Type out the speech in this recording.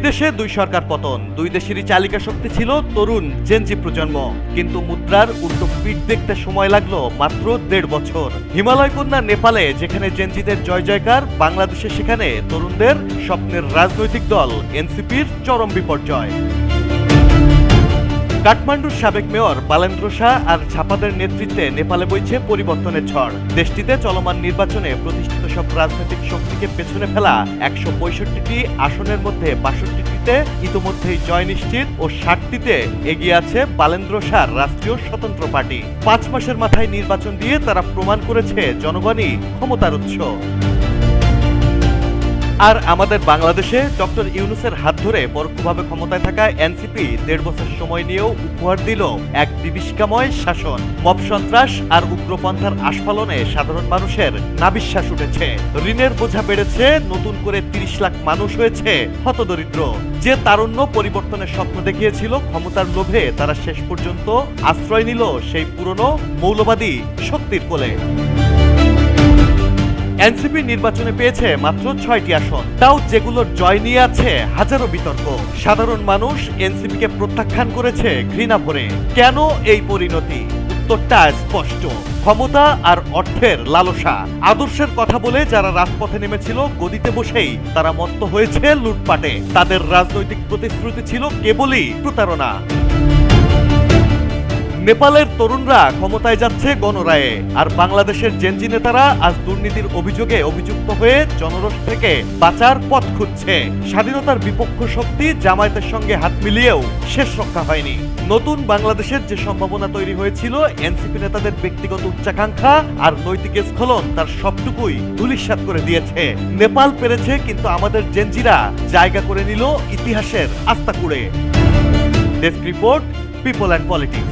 দেশে দুই সরকার পতন, দুই দেশেরই চালিকা শক্তি ছিল তরুণ জেনজি প্রজন্ম। কিন্তু মুদ্রার উল্টো পিঠ দেখতে সময় লাগলো মাত্র ১.৫ বছর। হিমালয় কন্যা নেপালে যেখানে জেনজিদের জয় জয়কার, বাংলাদেশে সেখানে তরুণদের স্বপ্নের রাজনৈতিক দল এনসিপির চরম বিপর্যয়। কাঠমান্ডুর সাবেক মেয়র বালেন্দ্র শাহ আর ঝাপাদের নেতৃত্বে নেপালে বইছে পরিবর্তনের ঝড়। দেশটিতে চলমান নির্বাচনে প্রতিষ্ঠিত সব রাজনৈতিক শক্তিকে পেছনে ফেলা ১৬৫টি আসনের মধ্যে ৬২টিতে ইতোমধ্যেই জয় নিশ্চিত ও ৬০টিতে এগিয়ে আছে বালেন্দ্র শাহর রাষ্ট্রীয় স্বতন্ত্র পার্টি। ৫ মাসের মাথায় নির্বাচন দিয়ে তারা প্রমাণ করেছে জনগণই ক্ষমতার উৎস। আর আমাদের বাংলাদেশে ডক্টর ইউনূসের হাত ধরে পরোক্ষভাবে ক্ষমতায় থাকা এনসিপি ১.৫ বছর সময় নিয়েও উপহার দিল এক বিভীষিকাময় শাসন। মব সন্ত্রাস আর উগ্রপন্থার আস্ফালনে সাধারণ মানুষের নাবিশ্বাস উঠেছে, ঋণের বোঝা বেড়েছে, নতুন করে ৩০ লাখ মানুষ হয়েছে হতদরিদ্র। যে তারুণ্য পরিবর্তনের স্বপ্ন দেখিয়েছিল, ক্ষমতার লোভে তারা শেষ পর্যন্ত আশ্রয় নিল সেই পুরনো মৌলবাদী শক্তির কোলে। এনসিপি নির্বাচনে পেয়েছে মাত্র ৬টি আসন, তাও যেগুলোর জয় নিয়ে আছে হাজারো বিতর্ক। সাধারণ মানুষ এনসিপিকে প্রত্যাখ্যান করেছে ঘৃণা ভরে। কেন এই পরিণতি? উত্তরটা স্পষ্ট, ক্ষমতা আর অর্থের লালসা। আদর্শের কথা বলে যারা রাজপথে নেমেছিল, গদিতে বসেই তারা মত্ত হয়েছে লুটপাটে। তাদের রাজনৈতিক প্রতিশ্রুতি ছিল কেবলই প্রতারণা। নেপালের তরুণরা ক্ষমতায় যাচ্ছে গণরায়ে, আর বাংলাদেশের জেনজি নেতারা আজ দুর্নীতির অভিযোগে অভিযুক্ত হয়ে জনরোষ থেকে বাঁচার পথ খুঁজছে। স্বাধীনতার বিপক্ষ শক্তি জামায়াতের সঙ্গে হাত মিলিয়েও শেষ রক্ষা হয়নি। নতুন বাংলাদেশের যে সম্ভাবনা তৈরি হয়েছিল, এনসিপি নেতাদের ব্যক্তিগত উচ্চাকাঙ্ক্ষা আর নৈতিক স্খলন তার সবটুকুই ধূলিসাৎ করে দিয়েছে। নেপাল পেরেছে, কিন্তু আমাদের জেনজিরা জায়গা করে নিল ইতিহাসের আস্তাকুঁড়ে। Desk report, people and politics.